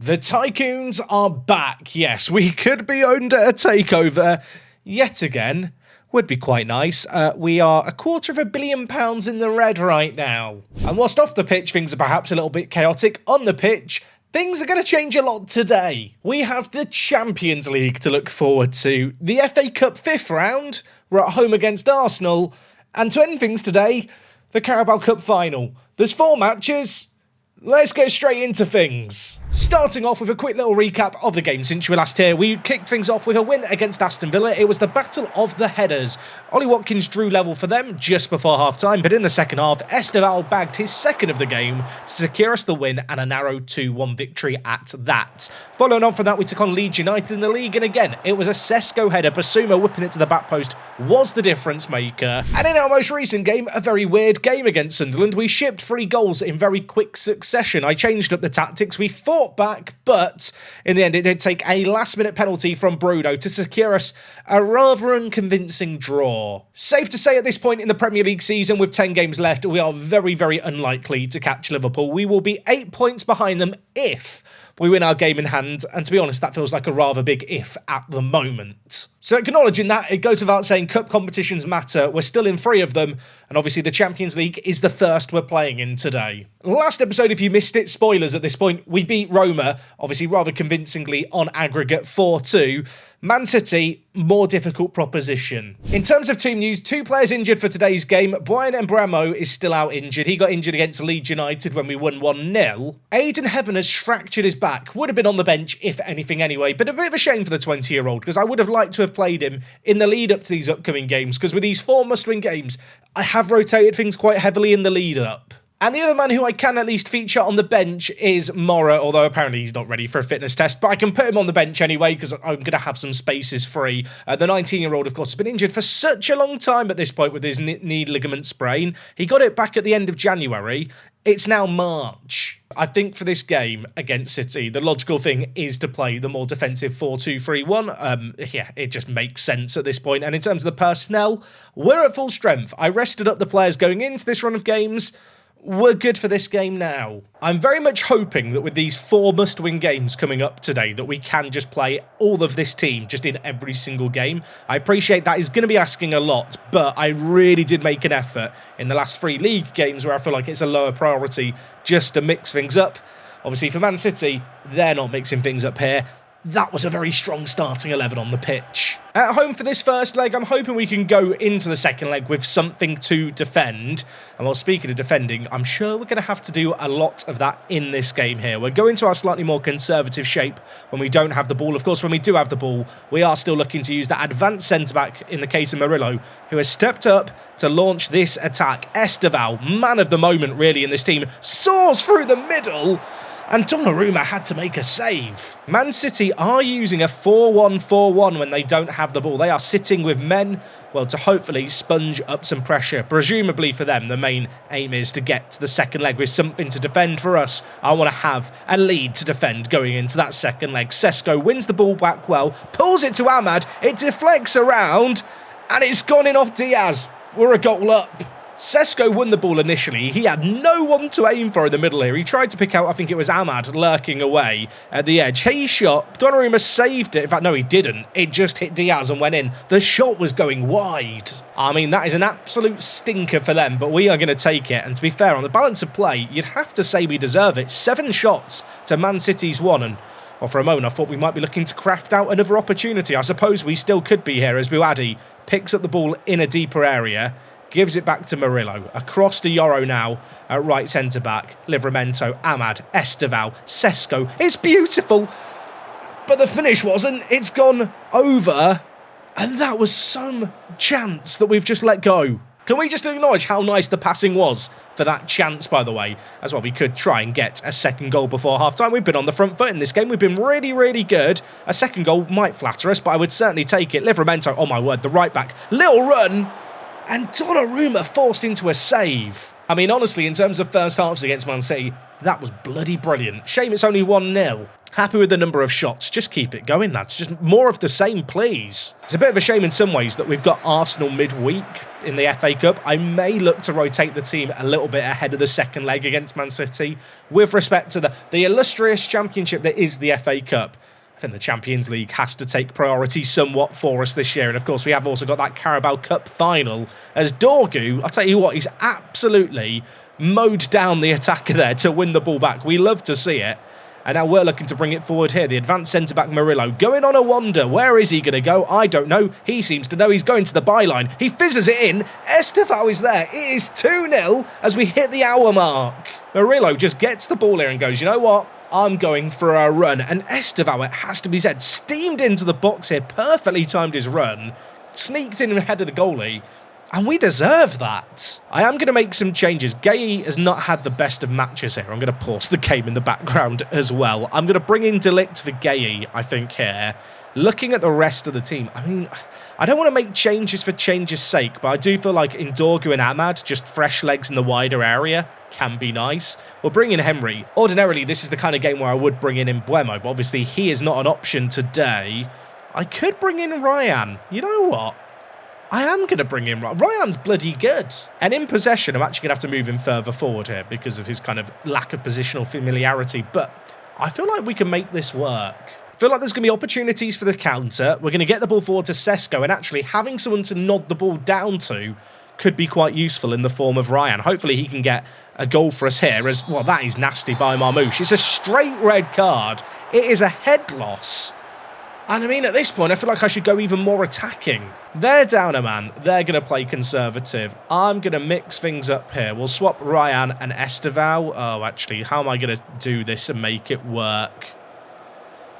The Tycoons are back. Yes, we could be owned at a takeover yet again. Would be quite nice. We are £250 million in the red right now. And whilst off the pitch, things are perhaps a little bit chaotic. On the pitch, things are going to change a lot today. We have the Champions League to look forward to. The FA Cup 5th round, we're at home against Arsenal. And to end things today, the Carabao Cup final. There's 4 matches. Let's get straight into things. Starting off with a quick little recap of the game since you were last here. We kicked things off with a win against Aston Villa. It was the battle of the headers. Ollie Watkins drew level for them just before half-time, but in the second half, Esteval bagged his second of the game to secure us the win and a narrow 2-1 victory at that. Following on from that, we took on Leeds United in the league, and again, it was a Sesko header. Basuma whipping it to the back post was the difference maker. And in our most recent game, a very weird game against Sunderland, we shipped 3 goals in very quick succession. I changed up the tactics. We fought back, but in the end it did take a last-minute penalty from Bruno to secure us a rather unconvincing draw. Safe to say at this point in the Premier League season, with 10 games left, we are very, very unlikely to catch Liverpool. We will be 8 points behind them if we win our game in hand, and to be honest, that feels like a rather big if at the moment. So acknowledging that, it goes without saying cup competitions matter. We're still in 3 of them, and obviously the Champions League is the first we're playing in today. Last episode, if you missed it, spoilers at this point, we beat Roma, obviously rather convincingly on aggregate 4-2. Man City, more difficult proposition. In terms of team news, 2 players injured for today's game. Brian Embramo is still out injured. He got injured against Leeds United when we won 1-0. Aidan Heaven has fractured his back. Would have been on the bench, if anything anyway, but a bit of a shame for the 20-year-old, because I would have liked to have played him in the lead up to these upcoming games, because with these 4 must-win games, I have rotated things quite heavily in the lead-up. And the other man who I can at least feature on the bench is Mora, although apparently he's not ready for a fitness test, but I can put him on the bench anyway because I'm going to have some spaces free. The 19-year-old, of course, has been injured for such a long time at this point with his knee ligament sprain. He got it back at the end of January. It's now March. I think for this game against City, the logical thing is to play the more defensive 4-2-3-1. Yeah, it just makes sense at this point. And in terms of the personnel, we're at full strength. I rested up the players going into this run of games. We're good for this game now. I'm very much hoping that with these 4 must-win games coming up today that we can just play all of this team just in every single game. I appreciate that is going to be asking a lot, but I really did make an effort in the last 3 league games where I feel like it's a lower priority just to mix things up. Obviously for Man City, they're not mixing things up here. That was a very strong starting 11 on the pitch. At home for this first leg, I'm hoping we can go into the second leg with something to defend. And while speaking of defending, I'm sure we're going to have to do a lot of that in this game here. We're going to our slightly more conservative shape when we don't have the ball. Of course, when we do have the ball, we are still looking to use that advanced centre-back in the case of Murillo, who has stepped up to launch this attack. Esteval, man of the moment really in this team, soars through the middle. And Donnarumma had to make a save. Man City are using a 4-1-4-1 when they don't have the ball. They are sitting with men, well, to hopefully sponge up some pressure. Presumably for them, the main aim is to get to the second leg with something to defend. For us, I want to have a lead to defend going into that second leg. Sesko wins the ball back well, pulls it to Ahmad, it deflects around, and it's gone in off Diaz. We're a goal up. Sesko won the ball initially. He had no one to aim for in the middle here. He tried to pick out, I think it was Ahmad, lurking away at the edge. He shot. Donnarumma saved it. In fact, no, he didn't. It just hit Diaz and went in. The shot was going wide. I mean, that is an absolute stinker for them, but we are going to take it. And to be fair, on the balance of play, you'd have to say we deserve it. 7 shots to Man City's 1, and well, for a moment, I thought we might be looking to craft out another opportunity. I suppose we still could be here as Buadi picks up the ball in a deeper area. Gives it back to Murillo. Across to Yoro now at right centre-back. Livramento, Ahmad, Esteval, Sesko. It's beautiful, but the finish wasn't. It's gone over, and that was some chance that we've just let go. Can we just acknowledge how nice the passing was for that chance, by the way? As well, we could try and get a second goal before half-time. We've been on the front foot in this game. We've been really, really good. A second goal might flatter us, but I would certainly take it. Livramento, oh my word, the right-back. Little run. And Donnarumma forced into a save. I mean, honestly, in terms of first halves against Man City, that was bloody brilliant. Shame it's only 1-0. Happy with the number of shots. Just keep it going, lads. Just more of the same, please. It's a bit of a shame in some ways that we've got Arsenal midweek in the FA Cup. I may look to rotate the team a little bit ahead of the second leg against Man City with respect to the illustrious championship that is the FA Cup. I think the Champions League has to take priority somewhat for us this year. And of course, we have also got that Carabao Cup final as Dorgu, I'll tell you what, he's absolutely mowed down the attacker there to win the ball back. We love to see it. And now we're looking to bring it forward here. The advanced centre-back Murillo going on a wander. Where is he going to go? I don't know. He seems to know. He's going to the byline. He fizzes it in. Estevao is there. It is 2-0 as we hit the hour mark. Murillo just gets the ball here and goes, you know what? I'm going for a run. And Estevao, it has to be said, steamed into the box here. Perfectly timed his run. Sneaked in ahead of the goalie. And we deserve that. I am going to make some changes. Gay has not had the best of matches here. I'm going to pause the game in the background as well. I'm going to bring in Delict for Gay, I think, here. Looking at the rest of the team, I mean, I don't want to make changes for change's sake, but I do feel like in Dorgu and Ahmad, just fresh legs in the wider area can be nice. We'll bring in Henry. Ordinarily, this is the kind of game where I would bring in Mbuemo, but obviously he is not an option today. I could bring in Ryan. You know what? I am going to bring in Ryan. Ryan's bloody good. And in possession, I'm actually going to have to move him further forward here because of his kind of lack of positional familiarity. But I feel like we can make this work. I feel like there's going to be opportunities for the counter. We're going to get the ball forward to Sesko. And actually, having someone to nod the ball down to could be quite useful in the form of Ryan. Hopefully, he can get a goal for us here. As well, that is nasty by Marmouche. It's a straight red card. It is a head loss. And I mean, at this point, I feel like I should go even more attacking. They're down a man. They're going to play conservative. I'm going to mix things up here. We'll swap Ryan and Estevao. Oh, actually, how am I going to do this and make it work?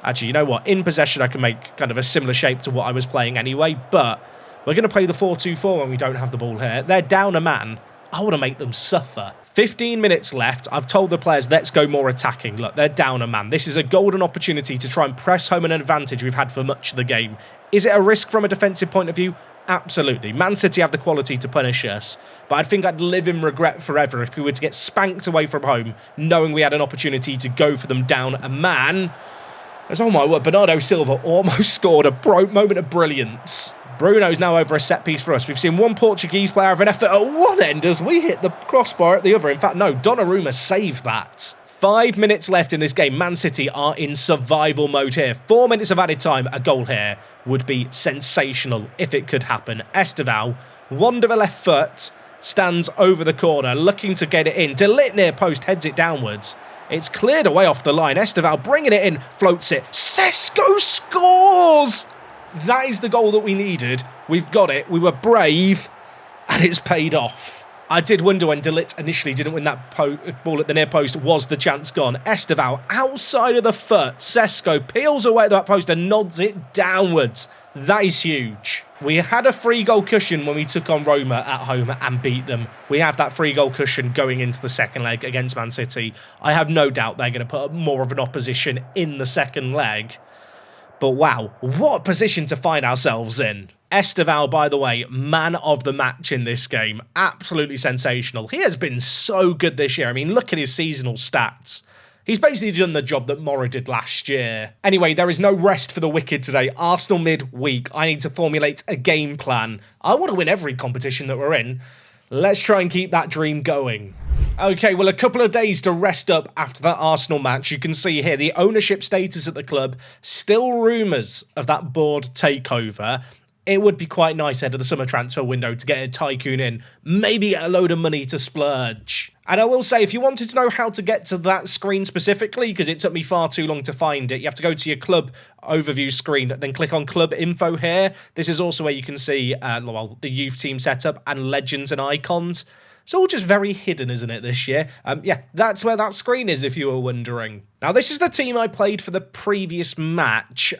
Actually, you know what? In possession, I can make kind of a similar shape to what I was playing anyway. But we're going to play the 4-2-4 when we don't have the ball here. They're down a man. I want to make them suffer. 15 minutes left. I've told the players, let's go more attacking. Look, they're down a man. This is a golden opportunity to try and press home an advantage we've had for much of the game. Is it a risk from a defensive point of view? Absolutely. Man City have the quality to punish us. But I think I'd live in regret forever if we were to get spanked away from home, knowing we had an opportunity to go for them down a man. As, oh my word, Bernardo Silva almost scored a moment of brilliance. Bruno's now over a set piece for us. We've seen one Portuguese player have an effort at one end as we hit the crossbar at the other. In fact, no, Donnarumma saved that. 5 minutes left in this game. Man City are in survival mode here. 4 minutes of added time. A goal here would be sensational if it could happen. Estevao, wander the left foot, stands over the corner, looking to get it in. Delit near post, heads it downwards. It's cleared away off the line. Estevao bringing it in, floats it. Sesko scores! That is the goal that we needed. We've got it. We were brave, and it's paid off. I did wonder when Delit initially didn't win that ball at the near post, was the chance gone? Estevao outside of the foot. Sesko peels away at that post and nods it downwards. That is huge. We had a free goal cushion when we took on Roma at home and beat them. We have that free goal cushion going into the second leg against Man City. I have no doubt they're going to put up more of an opposition in the second leg. But wow, what a position to find ourselves in. Estevao, by the way, man of the match in this game. Absolutely sensational. He has been so good this year. I mean, look at his seasonal stats. He's basically done the job that Mora did last year. Anyway, there is no rest for the wicked today. Arsenal midweek. I need to formulate a game plan. I want to win every competition that we're in. Let's try and keep that dream going. Okay, well, a couple of days to rest up after that Arsenal match. You can see here the ownership status at the club. Still rumours of that board takeover. It would be quite nice ahead of the summer transfer window to get a tycoon in. Maybe get a load of money to splurge. And I will say, if you wanted to know how to get to that screen specifically, because it took me far too long to find it, you have to go to your club overview screen, then click on club info here. This is also where you can see well, the youth team setup and legends and icons. It's all just very hidden, isn't it, this year? Yeah, that's where that screen is, if you were wondering. Now, this is the team I played for the previous match.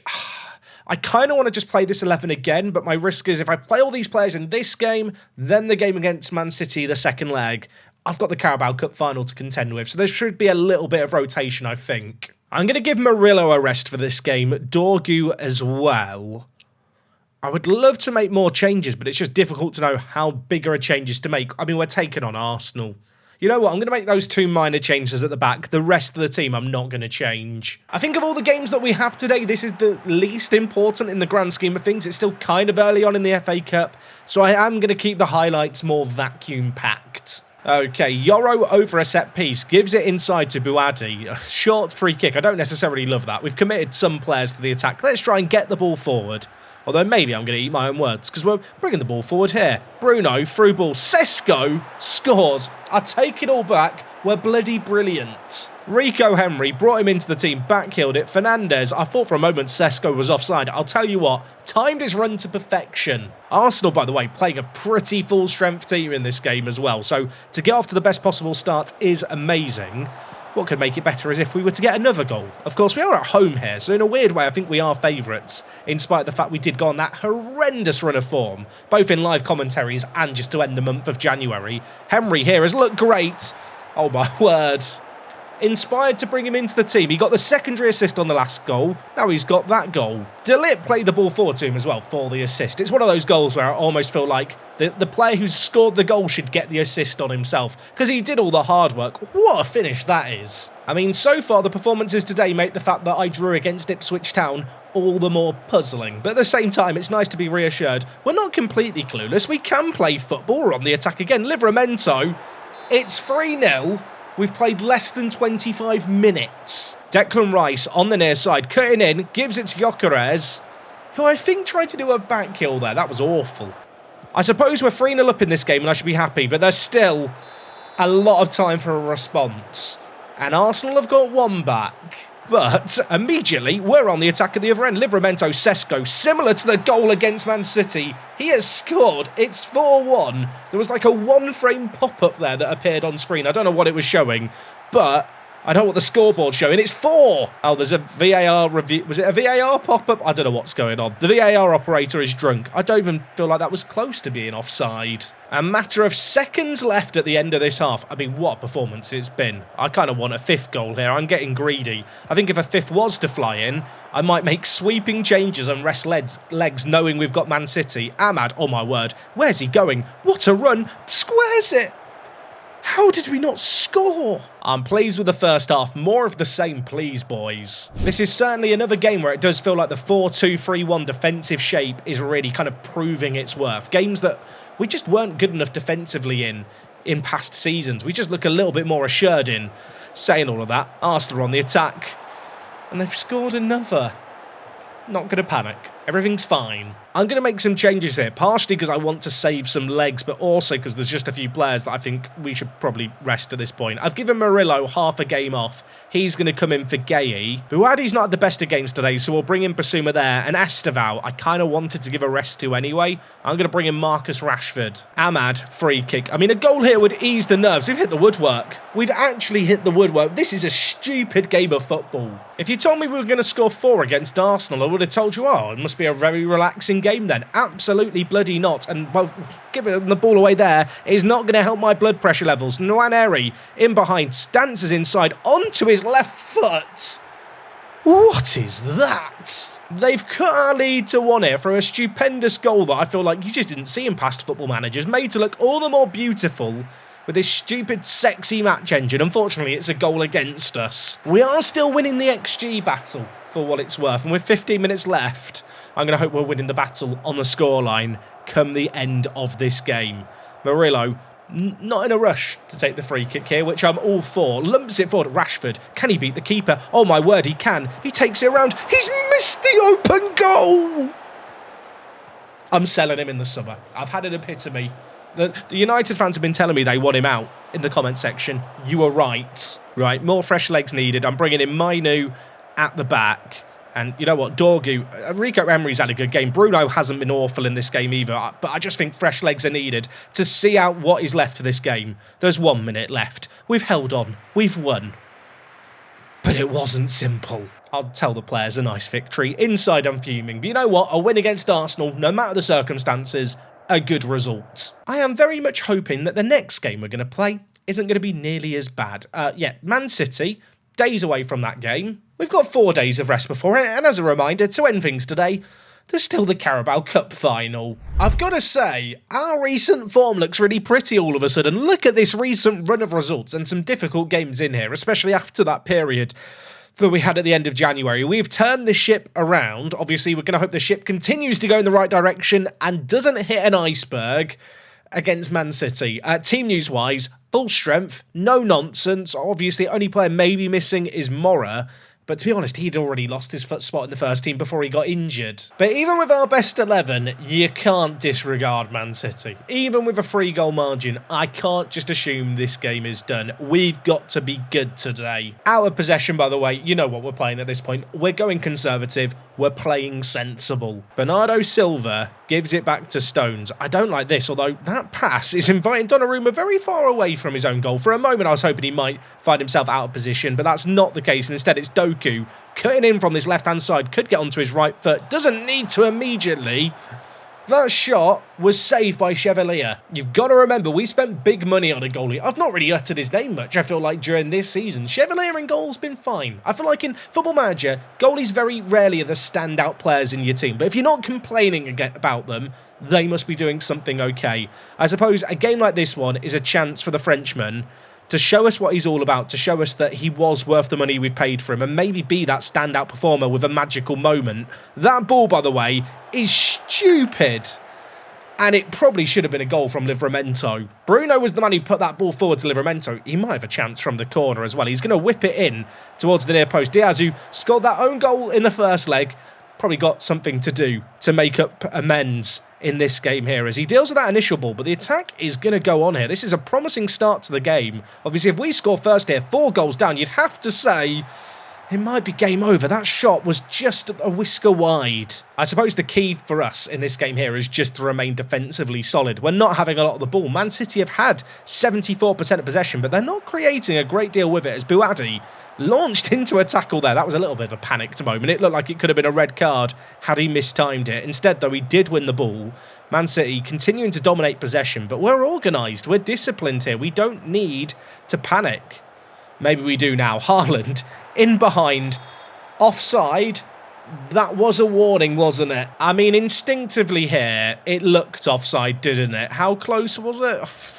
I kind of want to just play this 11 again, but my risk is if I play all these players in this game, then the game against Man City, the second leg, I've got the Carabao Cup final to contend with, so there should be a little bit of rotation, I think. I'm going to give Murillo a rest for this game, Dorgu as well. I would love to make more changes, but it's just difficult to know how big are changes to make. I mean, we're taking on Arsenal. You know what? I'm going to make those 2 minor changes at the back. The rest of the team I'm not going to change. I think of all the games that we have today, this is the least important in the grand scheme of things. It's still kind of early on in the FA Cup, so I am going to keep the highlights more vacuum-packed. Okay, Yoro over a set piece, gives it inside to Buadi. A short free kick, I don't necessarily love that. We've committed some players to the attack. Let's try and get the ball forward. Although maybe I'm going to eat my own words, because we're bringing the ball forward here. Bruno, through ball, Sesko scores. I take it all back, we're bloody brilliant. Rico Henry brought him into the team, backheeled it. Fernandez, I thought for a moment Sesko was offside. I'll tell you what, timed his run to perfection. Arsenal, by the way, playing a pretty full-strength team in this game as well. So to get off to the best possible start is amazing. What could make it better is if we were to get another goal. Of course, we are at home here, so in a weird way, I think we are favourites, in spite of the fact we did go on that horrendous run of form, both in live commentaries and just to end the month of January. Henry here has looked great. Oh my word. Inspired to bring him into the team. He got the secondary assist on the last goal. Now he's got that goal. De Ligt played the ball forward to him as well for the assist. It's one of those goals where I almost feel like the player who's scored the goal should get the assist on himself, because he did all the hard work. What a finish that is. I mean, so far the performances today make the fact that I drew against Ipswich Town all the more puzzling. But at the same time, it's nice to be reassured. We're not completely clueless. We can play football. We're on the attack again. Livramento. It's 3-0. We've played less than 25 minutes. Declan Rice on the near side, cutting in, gives it to Gyökeres, who I think tried to do a back heel there. That was awful. I suppose we're 3-0 up in this game and I should be happy, but there's still a lot of time for a response. And Arsenal have got one back. But immediately, we're on the attack at the other end. Livramento, Sesko, similar to the goal against Man City. He has scored. It's 4-1. There was like a one-frame pop-up there that appeared on screen. I don't know what it was showing, but I know what the scoreboard's showing. It's 4. Oh, there's a VAR review. Was it a VAR pop-up? I don't know what's going on. The VAR operator is drunk. I don't even feel like that was close to being offside. A matter of seconds left at the end of this half. I mean, what a performance it's been. I kind of want a 5th goal here. I'm getting greedy. I think if a 5th was to fly in, I might make sweeping changes and rest legs knowing we've got Man City. Ahmad, oh my word. Where's he going? What a run. Squares it. How did we not score? I'm pleased with the first half. More of the same, please, boys. This is certainly another game where it does feel like the 4-2-3-1 defensive shape is really kind of proving its worth. Games that we just weren't good enough defensively in past seasons. We just look a little bit more assured in. Saying all of that, Arsenal are on the attack. And they've scored another. Not going to panic. Everything's fine. I'm going to make some changes here, partially because I want to save some legs, but also because there's just a few players that I think we should probably rest at this point. I've given Murillo half a game off. He's going to come in for Gueye. Buadi's not at the best of games today, so we'll bring in Basuma there. And Estevao, I kind of wanted to give a rest to anyway. I'm going to bring in Marcus Rashford. Ahmad, free kick. I mean, a goal here would ease the nerves. We've hit the woodwork. We've actually hit the woodwork. This is a stupid game of football. If you told me we were going to score 4 against Arsenal, I would have told you, oh, it must be a very relaxing game then. Absolutely bloody not. And well, giving the ball away there is not going to help my blood pressure levels. Nwaneri in behind, stances inside onto his left foot. What is that? They've cut our lead to 1 here for a stupendous goal that I feel like you just didn't see in past Football Managers, made to look all the more beautiful with this stupid, sexy match engine. Unfortunately, it's a goal against us. We are still winning the XG battle, for what it's worth, and with 15 minutes left, I'm going to hope we're winning the battle on the scoreline come the end of this game. Murillo, not in a rush to take the free kick here, which I'm all for. Lumps it forward. Rashford, can he beat the keeper? Oh my word, he can. He takes it around. He's missed the open goal! I'm selling him in the summer. I've had an epitome. The United fans have been telling me they want him out in the comment section. You are right. Right, more fresh legs needed. I'm bringing in Mainu at the back. And you know what, Dorgu, Rico Emery's had a good game. Bruno hasn't been awful in this game either, but I just think fresh legs are needed to see out what is left of this game. There's 1 minute left. We've held on. We've won. But it wasn't simple. I'll tell the players a nice victory. Inside I'm fuming. But you know what, a win against Arsenal, no matter the circumstances, a good result. I am very much hoping that the next game we're going to play isn't going to be nearly as bad. Yeah, Man City, days away from that game. We've got 4 days of rest before it, and as a reminder, to end things today, there's still the Carabao Cup final. I've got to say, our recent form looks really pretty all of a sudden. Look at this recent run of results and some difficult games in here, especially after that period that we had at the end of January. We've turned the ship around. Obviously, we're going to hope the ship continues to go in the right direction and doesn't hit an iceberg against Man City. Team news-wise, full strength, no nonsense. Obviously, only player maybe missing is Mora. But to be honest, he'd already lost his spot in the first team before he got injured. But even with our best 11, you can't disregard Man City. Even with a 3-goal margin, I can't just assume this game is done. We've got to be good today. Out of possession, by the way, you know what we're playing at this point. We're going conservative. We're playing sensible. Bernardo Silva gives it back to Stones. I don't like this, although that pass is inviting Donnarumma very far away from his own goal. For a moment, I was hoping he might find himself out of position, but that's not the case. Instead, it's Doku cutting in from this left-hand side. Could get onto his right foot. Doesn't need to immediately. That shot was saved by Chevalier. You've got to remember, we spent big money on a goalie. I've not really uttered his name much, I feel like, during this season. Chevalier in goal's been fine. I feel like in Football Manager, goalies very rarely are the standout players in your team. But if you're not complaining about them, they must be doing something okay. I suppose a game like this one is a chance for the Frenchman to show us what he's all about, to show us that he was worth the money we've paid for him, and maybe be that standout performer with a magical moment. That ball, by the way, is stupid. And it probably should have been a goal from Livramento. Bruno was the man who put that ball forward to Livramento. He might have a chance from the corner as well. He's going to whip it in towards the near post. Diaz, who scored that own goal in the first leg, probably got something to do to make up amends in this game here as he deals with that initial ball, but the attack is going to go on here. This is a promising start to the game. Obviously, if we score first here, 4 goals down, you'd have to say it might be game over. That shot was just a whisker wide. I suppose the key for us in this game here is just to remain defensively solid. We're not having a lot of the ball. Man City have had 74% of possession, but they're not creating a great deal with it as Buadi launched into a tackle there. That was a little bit of a panicked moment. It looked like it could have been a red card had he mistimed it. Instead, though, he did win the ball. Man City continuing to dominate possession, but we're organised. We're disciplined here. We don't need to panic. Maybe we do now. Haaland in behind. Offside. That was a warning, wasn't it? I mean, instinctively here, it looked offside, didn't it? How close was it?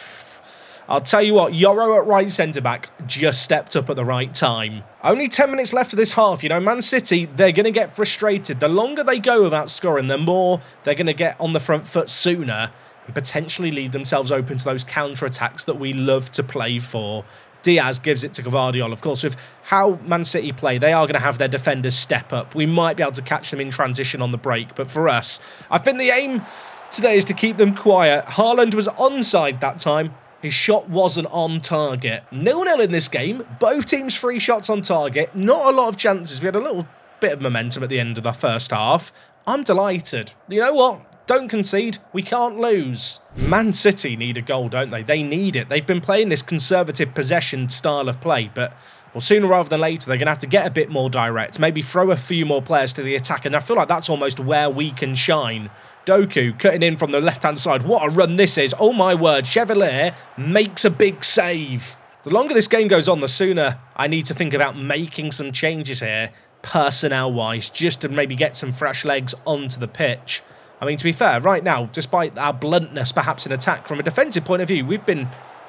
I'll tell you what, Yoro at right centre-back just stepped up at the right time. Only 10 minutes left of this half. You know, Man City, they're going to get frustrated. The longer they go without scoring, the more they're going to get on the front foot sooner and potentially leave themselves open to those counter-attacks that we love to play for. Diaz gives it to Gvardiol. Of course, with how Man City play, they are going to have their defenders step up. We might be able to catch them in transition on the break, but for us, I think the aim today is to keep them quiet. Haaland was onside that time. His shot wasn't on target. 0-0 in this game. Both teams 3 shots on target. Not a lot of chances. We had a little bit of momentum at the end of the first half. I'm delighted. You know what? Don't concede. We can't lose. Man City need a goal, don't they? They need it. They've been playing this conservative possession style of play, but well, sooner rather than later, they're going to have to get a bit more direct. Maybe throw a few more players to the attack, and I feel like that's almost where we can shine. Doku cutting in from the left-hand side. What a run this is. Oh my word. Chevalier makes a big save. The longer this game goes on, the sooner I need to think about making some changes here, personnel-wise, just to maybe get some fresh legs onto the pitch. I mean, to be fair, right now, despite our bluntness perhaps in attack, from a defensive point of view, we've been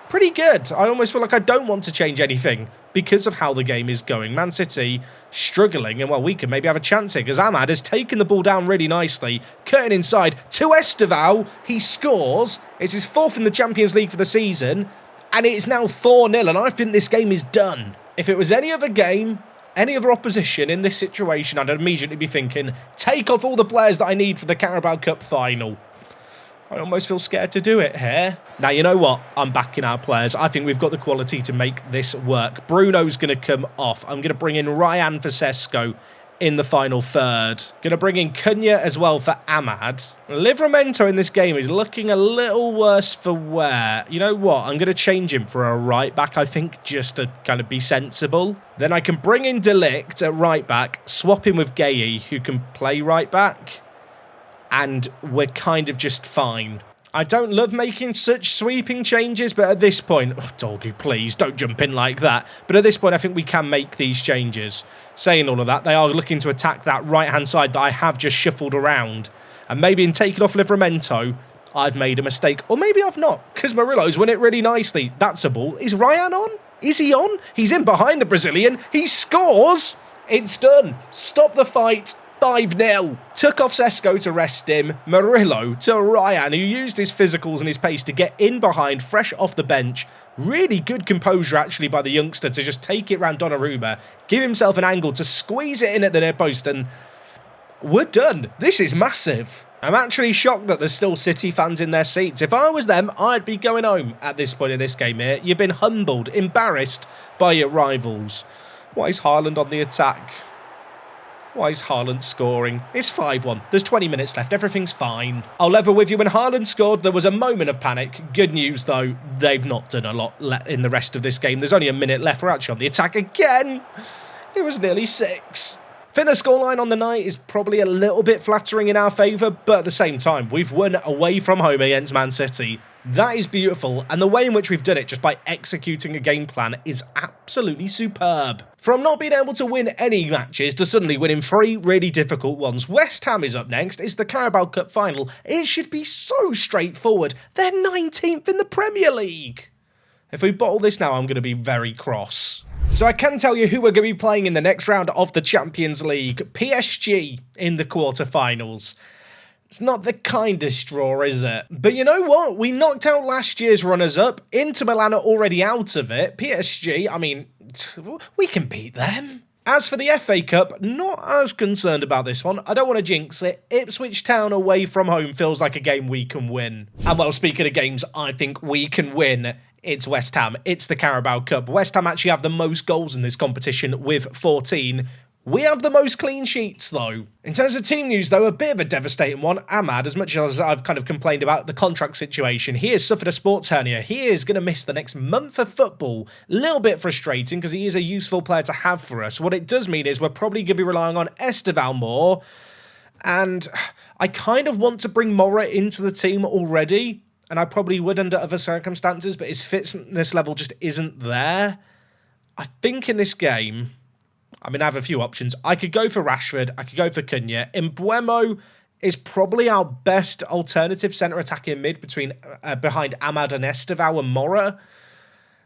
pretty good. I almost feel like I don't want to change anything because of how the game is going. Man City struggling, and well, we could maybe have a chance here because Ahmad has taken the ball down really nicely, cutting inside to Esteval. He scores. It's his 4th in the Champions League for the season, and it is now 4-0, and I think this game is done. If it was any other game, any other opposition in this situation, I'd immediately be thinking, take off all the players that I need for the Carabao Cup final. I almost feel scared to do it here. Now, you know what? I'm backing our players. I think we've got the quality to make this work. Bruno's going to come off. I'm going to bring in Ryan for Sesko in the final third. Going to bring in Cunha as well for Ahmad. Livramento in this game is looking a little worse for wear. You know what? I'm going to change him for a right back, I think, just to kind of be sensible. Then I can bring in Delict at right back, swap him with Gueye, who can play right back. And we're kind of just fine. I don't love making such sweeping changes, but at this point... Oh, doggy, please, don't jump in like that. But at this point, I think we can make these changes. Saying all of that, they are looking to attack that right-hand side that I have just shuffled around. And maybe in taking off Livramento, I've made a mistake. Or maybe I've not, because Murillo's won it really nicely. That's a ball. Is Ryan on? Is he on? He's in behind the Brazilian. He scores! It's done. Stop the fight. 5-0. Took off Sesko to rest him. Murillo to Ryan, who used his physicals and his pace to get in behind, fresh off the bench. Really good composure, actually, by the youngster to just take it round Donnarumma, give himself an angle to squeeze it in at the near post, and we're done. This is massive. I'm actually shocked that there's still City fans in their seats. If I was them, I'd be going home at this point in this game here. You've been humbled, embarrassed by your rivals. Why is Haaland on the attack? Why is Haaland scoring? It's 5-1. There's 20 minutes left. Everything's fine. I'll level with you. When Haaland scored, there was a moment of panic. Good news, though, they've not done a lot in the rest of this game. There's only a minute left. We're actually on the attack again. It was nearly 6. I think the scoreline on the night is probably a little bit flattering in our favour, but at the same time, we've won away from home against Man City. That is beautiful, and the way in which we've done it just by executing a game plan is absolutely superb. From not being able to win any matches to suddenly winning 3 really difficult ones. West Ham is up next. It's the Carabao Cup final. It should be so straightforward. They're 19th in the Premier League. If we bottle this now, I'm going to be very cross. So I can tell you who we're going to be playing in the next round of the Champions League. PSG in the quarterfinals. It's not the kindest draw, is it? But you know what? We knocked out last year's runners-up. Inter Milan are already out of it. PSG, I mean, we can beat them. As for the FA Cup, not as concerned about this one. I don't want to jinx it. Ipswich Town away from home feels like a game we can win. And well, speaking of games I think we can win, it's West Ham. It's the Carabao Cup. West Ham actually have the most goals in this competition with 14. We have the most clean sheets, though. In terms of team news, though, a bit of a devastating one. Ahmad, as much as I've kind of complained about the contract situation, he has suffered a sports hernia. He is going to miss the next month of football. A little bit frustrating because he is a useful player to have for us. What it does mean is we're probably going to be relying on Esteval more. And I kind of want to bring Mora into the team already. And I probably would under other circumstances, but his fitness level just isn't there. I think in this game, I mean, I have a few options. I could go for Rashford. I could go for Cunha. Mbeumo is probably our best alternative centre attacking mid behind Ahmad and Esteval and Mora.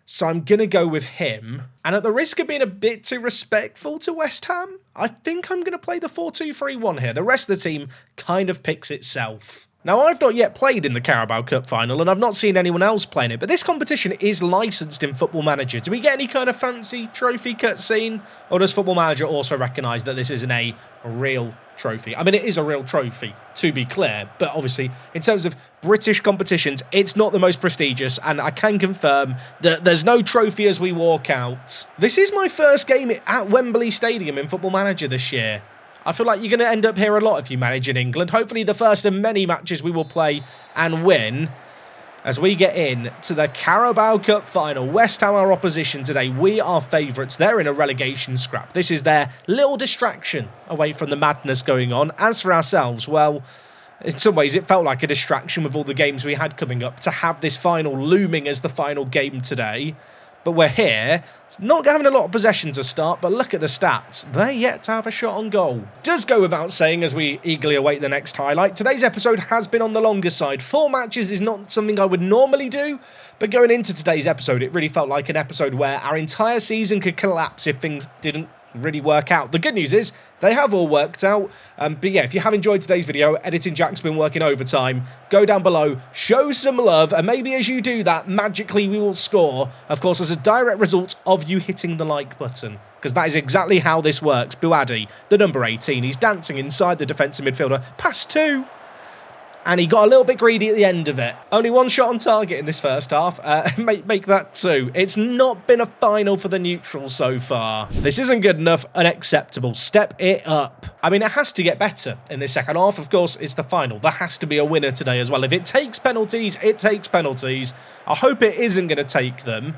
So I'm going to go with him. And at the risk of being a bit too respectful to West Ham, I think I'm going to play the 4-2-3-1 here. The rest of the team kind of picks itself. Now, I've not yet played in the Carabao Cup final, and I've not seen anyone else playing it, but this competition is licensed in Football Manager. Do we get any kind of fancy trophy cutscene, or does Football Manager also recognise that this isn't a real trophy? I mean, it is a real trophy, to be clear, but obviously, in terms of British competitions, it's not the most prestigious, and I can confirm that there's no trophy as we walk out. This is my first game at Wembley Stadium in Football Manager this year. I feel like you're going to end up here a lot if you manage in England. Hopefully the first of many matches we will play and win as we get in to the Carabao Cup final. West Ham are opposition today. We are favourites. They're in a relegation scrap. This is their little distraction away from the madness going on. As for ourselves, well, in some ways it felt like a distraction with all the games we had coming up to have this final looming as the final game today. But we're here, not having a lot of possession to start, but look at the stats. They're yet to have a shot on goal. Does go without saying as we eagerly await the next highlight. Today's episode has been on the longer side. 4 matches is not something I would normally do, but going into today's episode, it really felt like an episode where our entire season could collapse if things didn't really work out. The good news is they have all worked out. But yeah, if you have enjoyed today's video, Editing Jack's been working overtime. Go down below, show some love, and maybe as you do that, magically we will score. Of course, as a direct result of you hitting the like button, because that is exactly how this works. Buadi, the number 18, he's dancing inside the defensive midfielder. Pass 2. And he got a little bit greedy at the end of it. Only 1 shot on target in this first half. Make that 2. It's not been a final for the neutrals so far. This isn't good enough. Unacceptable. Step it up. I mean, it has to get better in this second half. Of course, it's the final. There has to be a winner today as well. If it takes penalties, it takes penalties. I hope it isn't going to take them.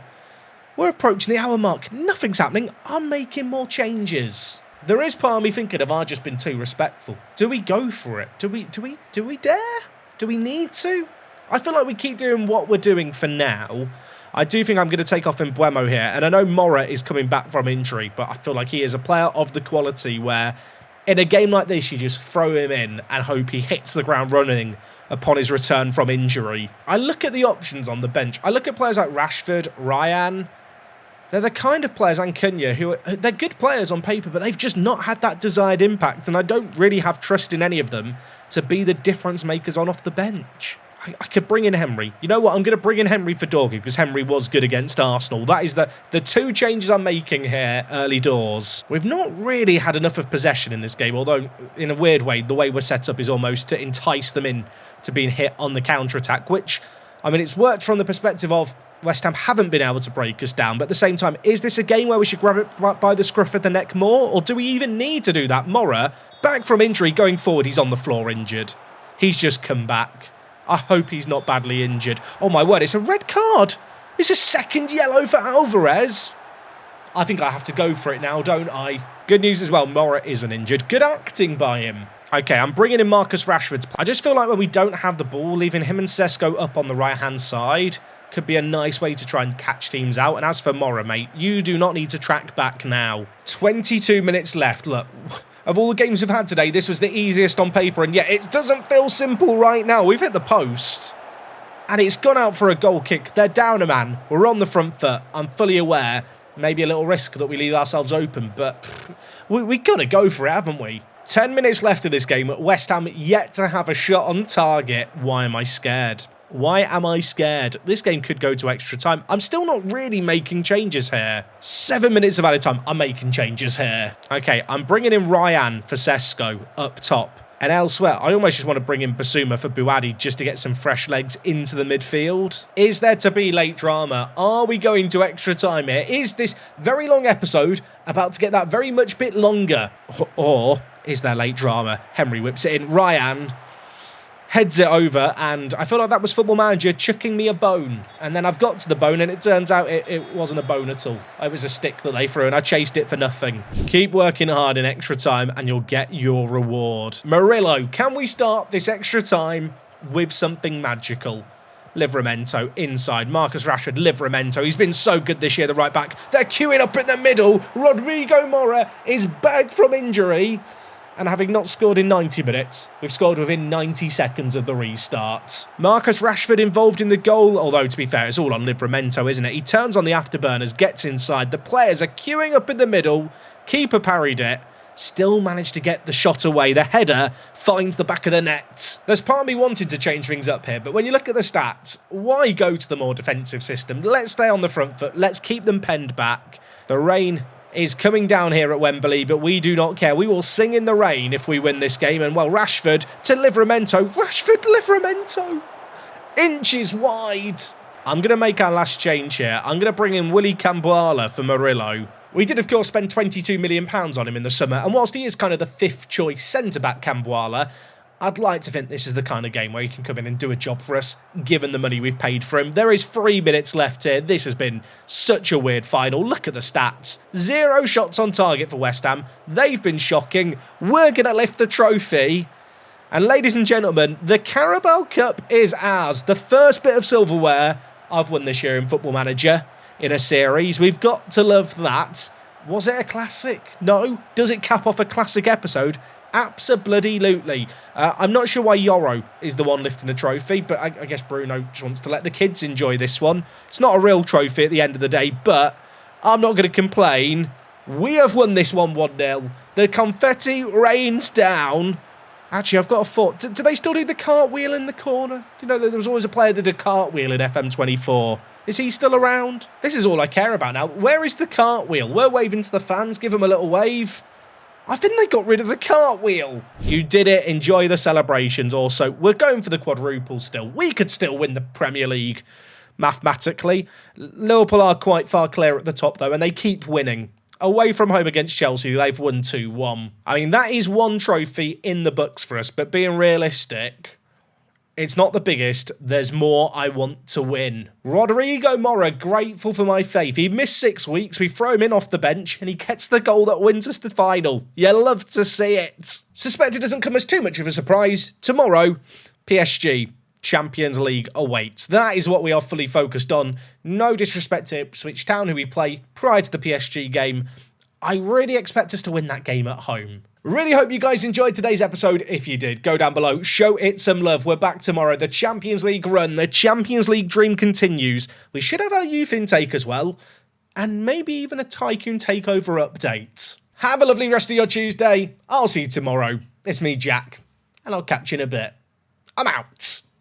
We're approaching the hour mark. Nothing's happening. I'm making more changes. There is part of me thinking, have I just been too respectful? Do we go for it? Do we dare? Do we need to? I feel like we keep doing what we're doing for now. I do think I'm going to take off Mbuemo here, and I know Mora is coming back from injury, but I feel like he is a player of the quality where in a game like this, you just throw him in and hope he hits the ground running upon his return from injury. I look at the options on the bench. I look at players like Rashford, Ryan. They're the kind of players, and Cunha, they're good players on paper, but they've just not had that desired impact, and I don't really have trust in any of them to be the difference makers on off the bench. I could bring in Henry. You know what? I'm going to bring in Henry for Dorgu because Henry was good against Arsenal. That is the two changes I'm making here early doors. We've not really had enough of possession in this game, although in a weird way, the way we're set up is almost to entice them in to being hit on the counter-attack, which, I mean, it's worked from the perspective of West Ham haven't been able to break us down, but at the same time, is this a game where we should grab it by the scruff of the neck more, or do we even need to do that? Mora, back from injury, going forward, he's on the floor injured. He's just come back. I hope he's not badly injured. Oh my word, it's a red card. It's a second yellow for Alvarez. I think I have to go for it now, don't I? Good news as well, Mora isn't injured. Good acting by him. Okay, I'm bringing in Marcus Rashford. I just feel like when we don't have the ball, leaving him and Sesko up on the right-hand side could be a nice way to try and catch teams out. And as for Mora, mate, you do not need to track back now. 22 minutes left. Look, of all the games we've had today, this was the easiest on paper, and yet it doesn't feel simple right now. We've hit the post, and it's gone out for a goal kick. They're down a man. We're on the front foot. I'm fully aware. Maybe a little risk that we leave ourselves open, but we got to go for it, haven't we? 10 minutes left of this game. West Ham yet to have a shot on target. Why am I scared? Why am I scared? This game could go to extra time. I'm still not really making changes here. 7 minutes of added time. I'm making changes here. Okay, I'm bringing in Ryan for Sesko up top. And elsewhere, I almost just want to bring in Basuma for Buadi just to get some fresh legs into the midfield. Is there to be late drama? Are we going to extra time here? Is this very long episode about to get that very much bit longer? Or is there late drama? Henry whips it in. Ryan heads it over, and I feel like that was Football Manager chucking me a bone. And then I've got to the bone, and it turns out it wasn't a bone at all. It was a stick that they threw, and I chased it for nothing. Keep working hard in extra time, and you'll get your reward. Murillo, can we start this extra time with something magical? Livramento inside. Marcus Rashford, Livramento. He's been so good this year, the right back. They're queuing up in the middle. Rodrigo Mora is back from injury. And having not scored in 90 minutes, we've scored within 90 seconds of the restart. Marcus Rashford involved in the goal, although to be fair, it's all on Livramento, isn't it? He turns on the afterburners, gets inside. The players are queuing up in the middle. Keeper parried it. Still managed to get the shot away. The header finds the back of the net. There's part of me wanting to change things up here, but when you look at the stats, why go to the more defensive system? Let's stay on the front foot. Let's keep them penned back. The rain is coming down here at Wembley, but we do not care. We will sing in the rain if we win this game. And, well, Rashford to Livramento. Rashford, Livramento. Inches wide. I'm going to make our last change here. I'm going to bring in Willy Cambuala for Murillo. We did, of course, spend £22 million on him in the summer, and whilst he is kind of the fifth choice centre-back Cambuala, I'd like to think this is the kind of game where he can come in and do a job for us, given the money we've paid for him. There is 3 minutes left here. This has been such a weird final. Look at the stats. 0 shots on target for West Ham. They've been shocking. We're going to lift the trophy. And ladies and gentlemen, the Carabao Cup is ours. The first bit of silverware I've won this year in Football Manager in a series. We've got to love that. Was it a classic? No. Does it cap off a classic episode? Abso-bloody-lutely. I'm not sure why Yoro is the one lifting the trophy, but I guess Bruno just wants to let the kids enjoy this one. It's not a real trophy at the end of the day, but I'm not going to complain. We have won this one 1-0. The confetti rains down. Actually, I've got a thought. Do they still do the cartwheel in the corner? You know, there was always a player that did a cartwheel in FM24. Is he still around? This is all I care about now. Where is the cartwheel? We're waving to the fans. Give them a little wave. I think they got rid of the cartwheel. You did it. Enjoy the celebrations also. We're going for the quadruple still. We could still win the Premier League mathematically. Liverpool are quite far clear at the top though, and they keep winning. Away from home against Chelsea, they've won 2-1. I mean, that is one trophy in the books for us, but being realistic, it's not the biggest. There's more I want to win. Rodrigo Mora, grateful for my faith. He missed 6 weeks. We throw him in off the bench, and he gets the goal that wins us the final. You love to see it. Suspect it doesn't come as too much of a surprise. Tomorrow, PSG. Champions League awaits. That is what we are fully focused on. No disrespect to Ipswich Town, who we play prior to the PSG game. I really expect us to win that game at home. Really hope you guys enjoyed today's episode. If you did, go down below, show it some love. We're back tomorrow. The Champions League run, the Champions League dream continues. We should have our youth intake as well, and maybe even a Tycoon takeover update. Have a lovely rest of your Tuesday. I'll see you tomorrow. It's me, Jack, and I'll catch you in a bit. I'm out.